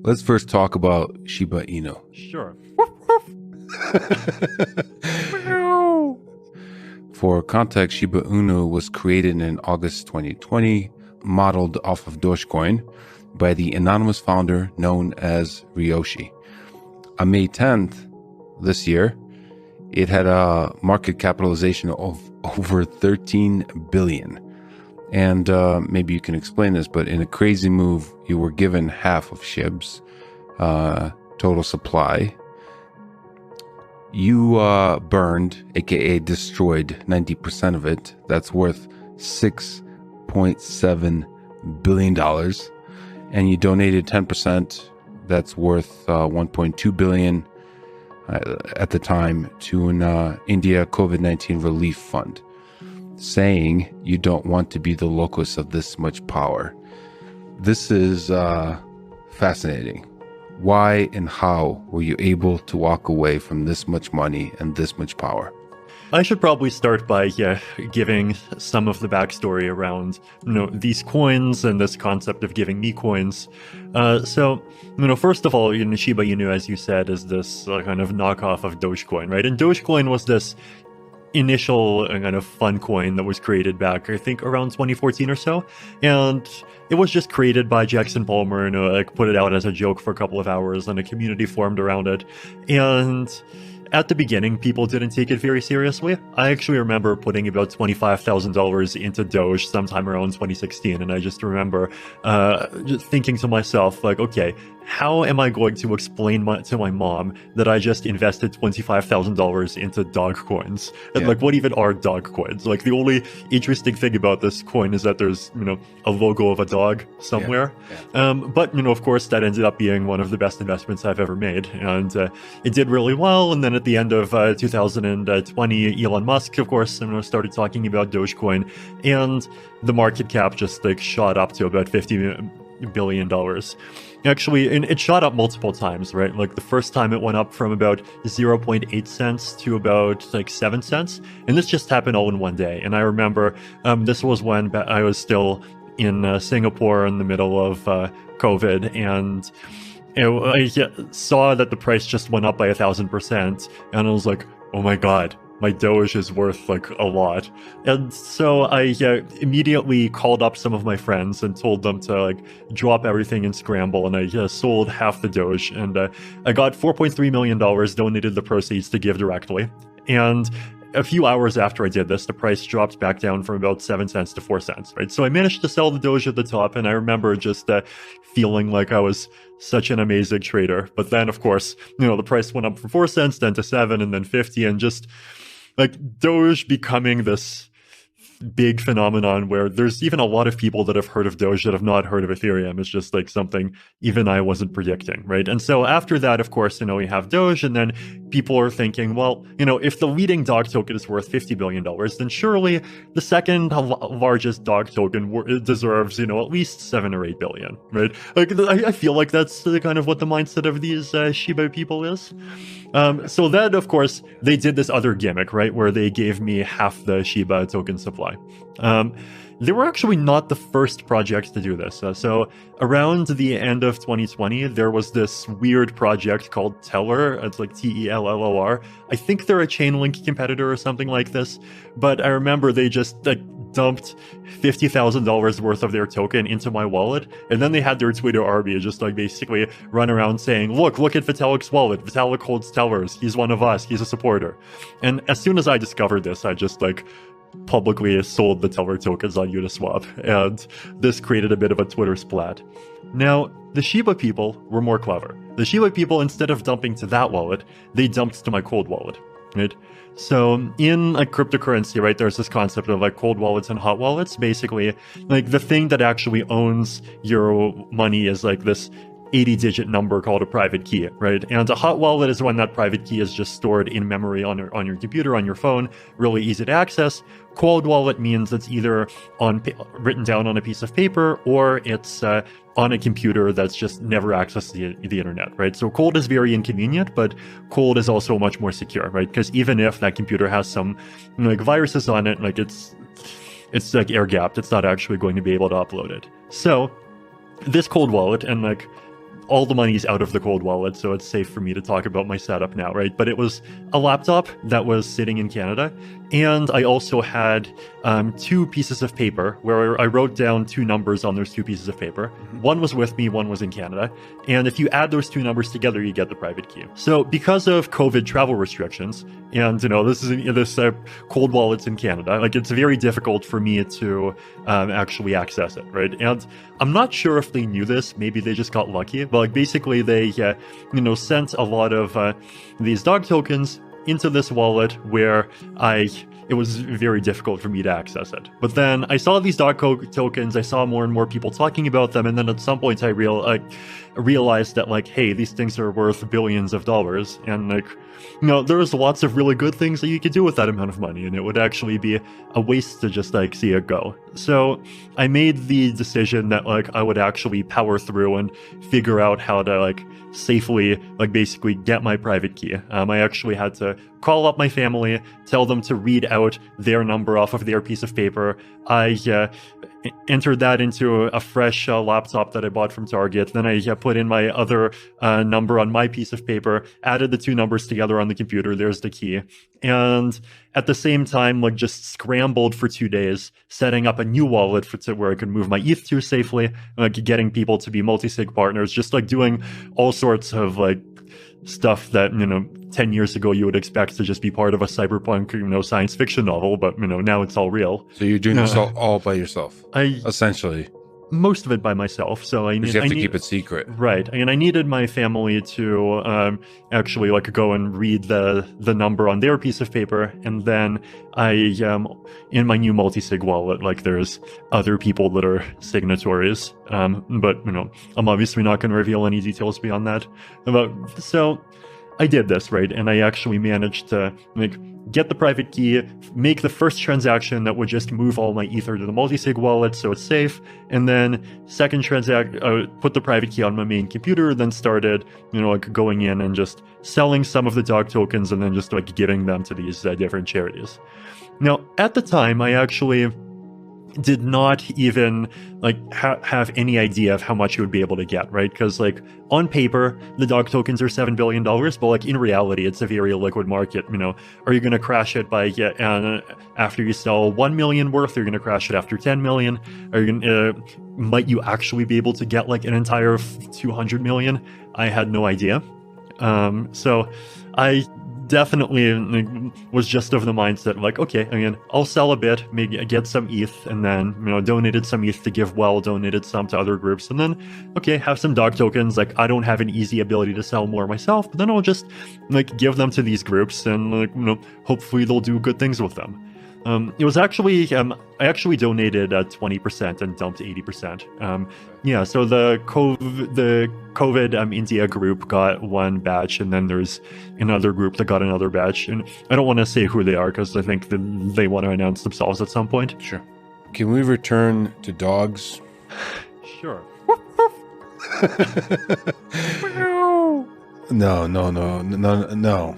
Let's first talk about Shiba Inu. Sure. For context, Shiba Inu was created in August 2020, modeled off of Dogecoin by the anonymous founder known as Ryoshi. On May 10th this year, it had a market capitalization of over 13 billion. And maybe you can explain this, but in a crazy move, you were given half of SHIB's total supply. You burned, aka destroyed, 90% of it. That's worth $6.7 billion. And you donated 10%. That's worth $1.2 billion at the time to an India COVID-19 relief fund, saying you don't want to be the locus of this much power. This is fascinating. Why and how were you able to walk away from this much money and this much power? I should probably start by giving some of the backstory around these coins and this concept of giving me coins. So first of all, Shiba Inu, as you said, is this kind of knockoff of Dogecoin, right? And Dogecoin was this initial kind of fun coin that was created back, I think, around 2014 or so, and it was just created by Jackson Palmer and put it out as a joke for a couple of hours, and a community formed around it. And at the beginning, people didn't take it very seriously. I actually remember putting about $25,000 into Doge sometime around 2016, and I just remember just thinking to myself, like, okay, how am I going to explain to my mom that I just invested $25,000 into dog coins? And what even are dog coins? Like, the only interesting thing about this coin is that there's, a logo of a dog somewhere. But, of course, that ended up being one of the best investments I've ever made. And it did really well. And then at the end of 2020, Elon Musk, of course, started talking about Dogecoin. And the market cap just shot up to about $50 billion. Actually, and it shot up multiple times, right? Like, the first time it went up from about 0.8 cents to about 7 cents. And this just happened all in one day. And I remember this was when I was still in Singapore in the middle of COVID. And I saw that the price just went up by 1,000%. And I was like, oh my God, my Doge is worth a lot. And so I immediately called up some of my friends and told them to drop everything and scramble. And I sold half the Doge, and I got $4.3 million, donated the proceeds to give directly. And a few hours after I did this, the price dropped back down from about 7 cents to 4 cents, right? So I managed to sell the Doge at the top, and I remember just feeling like I was such an amazing trader. But then, of course, the price went up from 4 cents, then to 7, and then 50, and just Doge becoming this big phenomenon where there's even a lot of people that have heard of Doge that have not heard of Ethereum. It's just something even I wasn't predicting, right? And so after that, of course, we have Doge, and then people are thinking, well, if the leading dog token is worth $50 billion, then surely the second largest dog token deserves, at least 7 or 8 billion, right? I feel like that's kind of what the mindset of these Shiba people is. So then, of course, they did this other gimmick, right, where they gave me half the Shiba token supply. They were actually not the first project to do this. So around the end of 2020, there was this weird project called Teller. It's Tellor. I think they're a Chainlink competitor or something like this. But I remember they just dumped $50,000 worth of their token into my wallet. And then they had their Twitter army just basically run around saying, look at Vitalik's wallet. Vitalik holds Tellers. He's one of us. He's a supporter. And as soon as I discovered this, I just publicly sold the Teller tokens on Uniswap, and this created a bit of a Twitter splat. Now, the Shiba people were more clever. The Shiba people, instead of dumping to that wallet, they dumped to my cold wallet, right? So in cryptocurrency, right, there's this concept of cold wallets and hot wallets. Basically, the thing that actually owns your money is this 80-digit number called a private key, right? And a hot wallet is when that private key is just stored in memory on your computer, on your phone, really easy to access. Cold wallet means it's either written down on a piece of paper, or it's on a computer that's just never accessed the internet, right? So cold is very inconvenient, but cold is also much more secure, right? Because even if that computer has some viruses on it, it's air gapped, it's not actually going to be able to upload it. So this cold wallet and all the money's out of the cold wallet, so it's safe for me to talk about my setup now, right? But it was a laptop that was sitting in Canada, and I also had 2 pieces of paper where I wrote down 2 numbers on those 2 pieces of paper. One was with me, one was in Canada. And if you add those 2 numbers together, you get the private key. So because of COVID travel restrictions, and this cold wallet's in Canada, like it's very difficult for me to actually access it, right? And I'm not sure if they knew this. Maybe they just got lucky. But like basically they, sent a lot of these dog tokens into this wallet where it was very difficult for me to access it. But then I saw these dog tokens, I saw more and more people talking about them, and then at some point I realized that like, hey, these things are worth billions of dollars, and like, there's lots of really good things that you could do with that amount of money, and it would actually be a waste to just like see it go. So I made the decision that like I would actually power through and figure out how to like safely like basically get my private key. I actually had to call up my family, tell them to read out their number off of their piece of paper. I entered that into a fresh laptop that I bought from Target. Then I put in my other number on my piece of paper, added the 2 numbers together on the computer. There's the key. And at the same time, like just scrambled for 2 days, setting up a new wallet where I could move my ETH to safely, like getting people to be multi-sig partners, just like doing all sorts of like stuff that 10 years ago you would expect to just be part of a cyberpunk science fiction novel, but now it's all real. So you're doing this all by yourself, essentially. Most of it by myself. So you have to keep it secret, right? And I needed my family to actually like go and read the number on their piece of paper, and then I in my new multi-sig wallet, like there's other people that are signatories, but I'm obviously not going to reveal any details beyond that. So I did this, right? And I actually managed to get the private key, make the first transaction that would just move all my Ether to the multi-sig wallet so it's safe, and then second put the private key on my main computer, then started, going in and just selling some of the dog tokens and then just like giving them to these different charities. Now, at the time, I actually did not even like have any idea of how much you would be able to get, right? Because like on paper, the dog tokens are $7 billion, but like in reality, it's a very liquid market. Are you going to crash it by after you sell 1 million worth? Are you going to crash it after 10 million? Are you going might you actually be able to get like an entire 200 million? I had no idea. So I definitely was just of the mindset like, okay, I'll sell a bit, maybe get some ETH, and then donated some ETH to give well, donated some to other groups, and then okay, have some dog tokens. Like I don't have an easy ability to sell more myself, but then I'll just like give them to these groups, and like hopefully they'll do good things with them. It was actually I actually donated 20% and dumped 80%. Yeah, so the COVID India group got one batch, and then there's another group that got another batch. And I don't want to say who they are because I think that they want to announce themselves at some point. Sure. Can we return to dogs? Sure. No.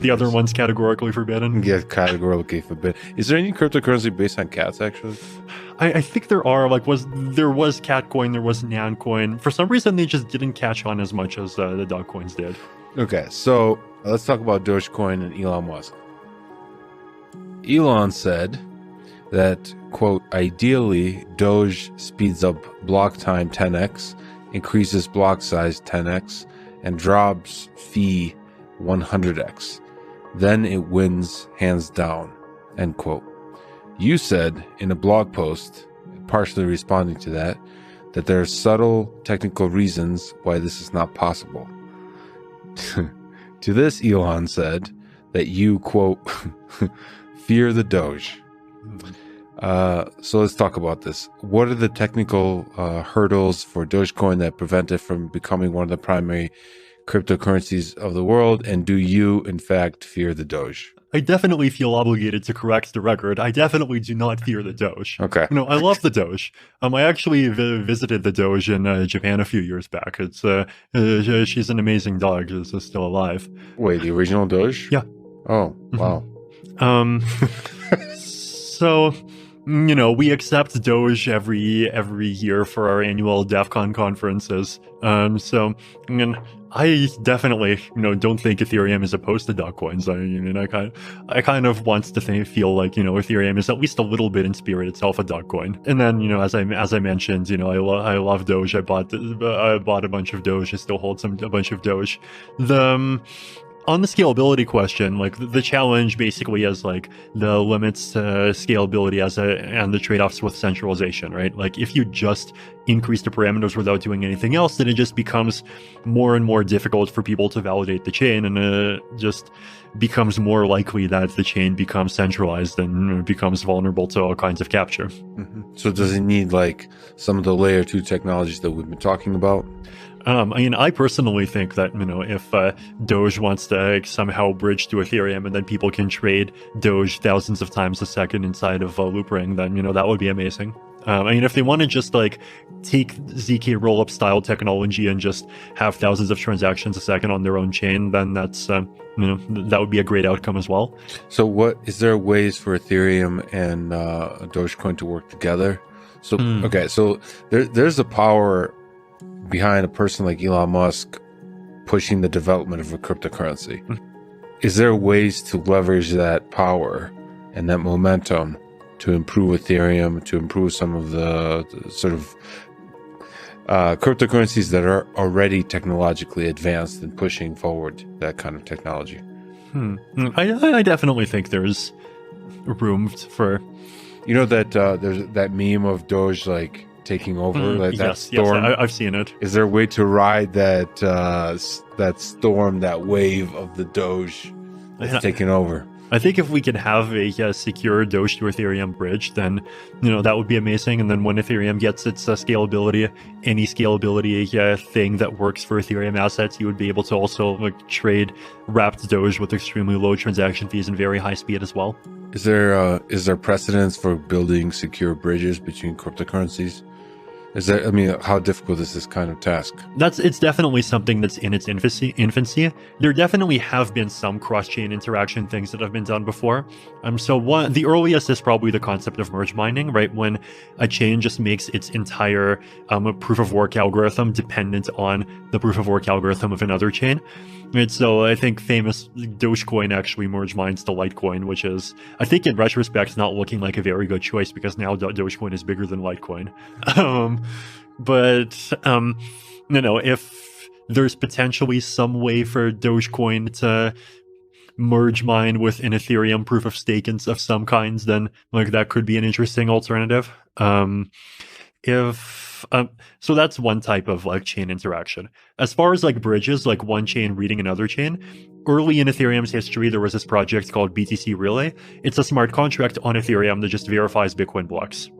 The other one's categorically forbidden? Yeah, categorically forbidden. Is there any cryptocurrency based on cats, actually? I think there are. Like, there was Catcoin, there was Nancoin. For some reason, they just didn't catch on as much as the dog coins did. Okay, so let's talk about Dogecoin and Elon Musk. Elon said that, quote, ideally, Doge speeds up block time 10x, increases block size 10x, and drops fee 100x. Then it wins hands down, end quote. You said in a blog post, partially responding to that there are subtle technical reasons why this is not possible. To this, Elon said that you, quote, fear the Doge. So let's talk about this. What are the technical hurdles for Dogecoin that prevent it from becoming one of the primary cryptocurrencies of the world? And do you, in fact, fear the Doge? I definitely feel obligated to correct the record. I definitely do not fear the Doge. Okay. I love the Doge. I actually visited the Doge in Japan a few years back. It's she's an amazing dog. She's still alive. Wait, the original Doge? Yeah. Oh, wow. So we accept Doge every year for our annual DEF CON conferences. So I mean, I definitely, don't think Ethereum is opposed to dog coins. I kind of wants to feel like, Ethereum is at least a little bit in spirit itself a dog coin. And then, as I mentioned, I love Doge. I bought a bunch of Doge. I still hold a bunch of Doge. On the scalability question, like the challenge basically is like the limits to scalability and the trade-offs with centralization, right? Like if you just increase the parameters without doing anything else, then it just becomes more and more difficult for people to validate the chain, and it just becomes more likely that the chain becomes centralized and becomes vulnerable to all kinds of capture. Mm-hmm. So does it need like some of the layer 2 technologies that we've been talking about? I personally think that, if Doge wants to somehow bridge to Ethereum and then people can trade Doge thousands of times a second inside of Loopring, then, that would be amazing. If they want to just like take ZK rollup style technology and just have thousands of transactions a second on their own chain, then that's, that would be a great outcome as well. So is there ways for Ethereum and Dogecoin to work together? So, okay, so there's a power behind a person like Elon Musk pushing the development of a cryptocurrency. Is there ways to leverage that power and that momentum to improve Ethereum, to improve some of the sort of cryptocurrencies that are already technologically advanced and pushing forward that kind of technology? I definitely think there's room for... there's that meme of Doge like taking over, that storm. Yes, I've seen it. Is there a way to ride that storm, that wave of the Doge that's taking over? I think if we could have a secure Doge to Ethereum bridge, then that would be amazing. And then when Ethereum gets its scalability, any scalability thing that works for Ethereum assets, you would be able to also like trade wrapped Doge with extremely low transaction fees and very high speed as well. Is there precedence for building secure bridges between cryptocurrencies? How difficult is this kind of task? It's definitely something that's in its infancy. There definitely have been some cross-chain interaction things that have been done before. The earliest is probably the concept of merge mining, right? When a chain just makes its entire proof of work algorithm dependent on the proof of work algorithm of another chain. And so I think famous Dogecoin actually merge mines to Litecoin, which is, I think in retrospect, not looking like a very good choice because now Dogecoin is bigger than Litecoin. If there's potentially some way for Dogecoin to merge mine with an Ethereum proof of stake of some kinds, then like that could be an interesting alternative. So that's one type of like chain interaction. As far as like bridges, like one chain reading another chain, early in Ethereum's history, there was this project called BTC Relay. It's a smart contract on Ethereum that just verifies Bitcoin blocks.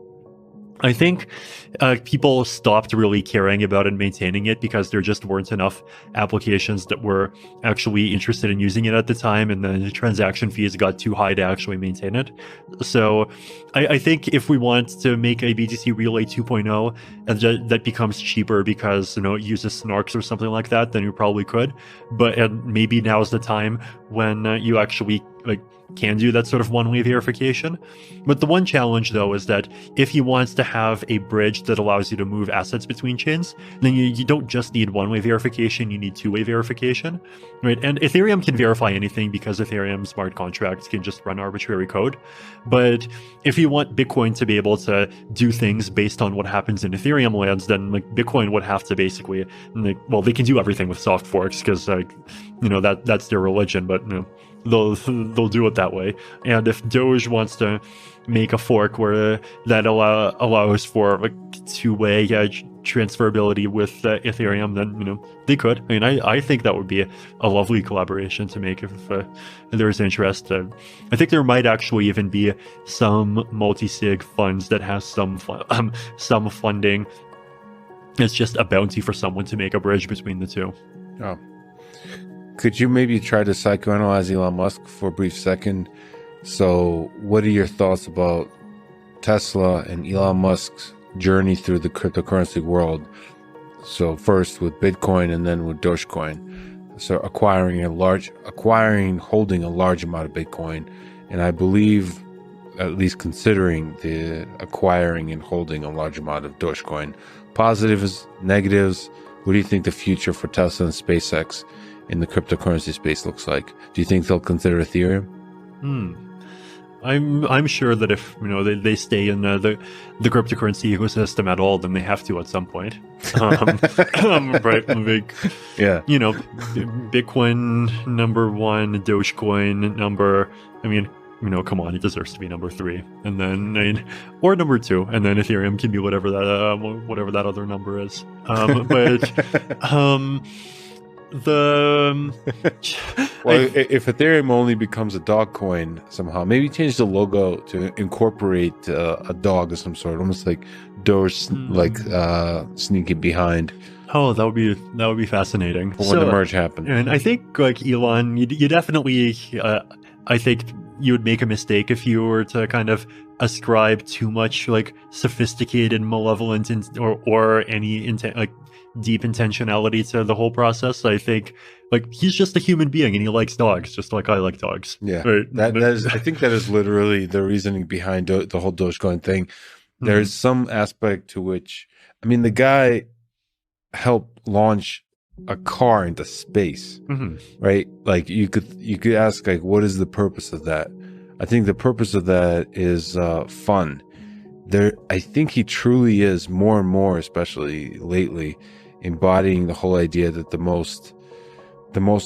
I think people stopped really caring about and maintaining it because there just weren't enough applications that were actually interested in using it at the time, and then the transaction fees got too high to actually maintain it. So I think if we want to make a BTC Relay 2.0 and that becomes cheaper because it uses snarks or something like that, then you probably could. But maybe now's the time when you actually can do that sort of one-way verification. But the one challenge, though, is that if you want to have a bridge that allows you to move assets between chains, then you don't just need one-way verification, you need two-way verification, right? And Ethereum can verify anything because Ethereum smart contracts can just run arbitrary code. But if you want Bitcoin to be able to do things based on what happens in Ethereum lands, then Bitcoin would have to basically, they can do everything with soft forks because that's their religion, but they'll do it that way. And if Doge wants to make a fork where that allows for two-way transferability with Ethereum, then they could. I think that would be a lovely collaboration to make if there's interest. I think there might actually even be some multi-sig funds that has some funding. It's just a bounty for someone to make a bridge between the two. Oh. Could you maybe try to psychoanalyze Elon Musk for a brief second? So what are your thoughts about Tesla and Elon Musk's journey through the cryptocurrency world? So first with Bitcoin and then with Dogecoin. So holding a large amount of Bitcoin. And I believe at least considering the acquiring and holding a large amount of Dogecoin. Positives, negatives. What do you think the future for Tesla and SpaceX in the cryptocurrency space looks like? Do you think they'll consider Ethereum? I'm sure that if they stay in the cryptocurrency ecosystem at all, then they have to at some point. Right? Yeah. Bitcoin number 1, Dogecoin number. Come on, it deserves to be number 3, and then or number 2, and then Ethereum can be whatever that other number is. If Ethereum only becomes a dog coin somehow, maybe change the logo to incorporate a dog of some sort, almost like Doge sneaking behind. Oh, that would be fascinating. When the merge happened. And I think Elon, you definitely, I think you would make a mistake if you were to kind of ascribe too much sophisticated malevolence or any intent, deep intentionality to the whole process. I think he's just a human being and he likes dogs, just like I like dogs. Yeah, right? I think that is literally the reasoning behind the whole Dogecoin thing. There's some aspect to which, the guy helped launch a car into space, right? You could ask, what is the purpose of that? I think the purpose of that is fun. I think he truly is more and more, especially lately, embodying the whole idea that the most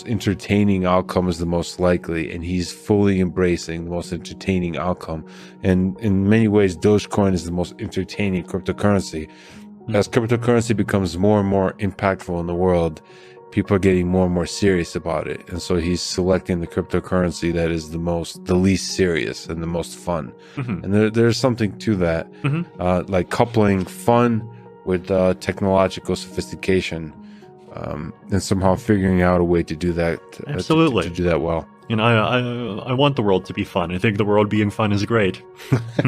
entertaining outcome is the most likely, and he's fully embracing the most entertaining outcome. And in many ways, Dogecoin is the most entertaining cryptocurrency. As cryptocurrency becomes more and more impactful in the world, people are getting more and more serious about it. And so he's selecting the cryptocurrency that is the least serious and the most fun. And there's something to that, coupling fun with technological sophistication, and somehow figuring out a way to do that. Absolutely. To do that well. And I want the world to be fun. I think the world being fun is great.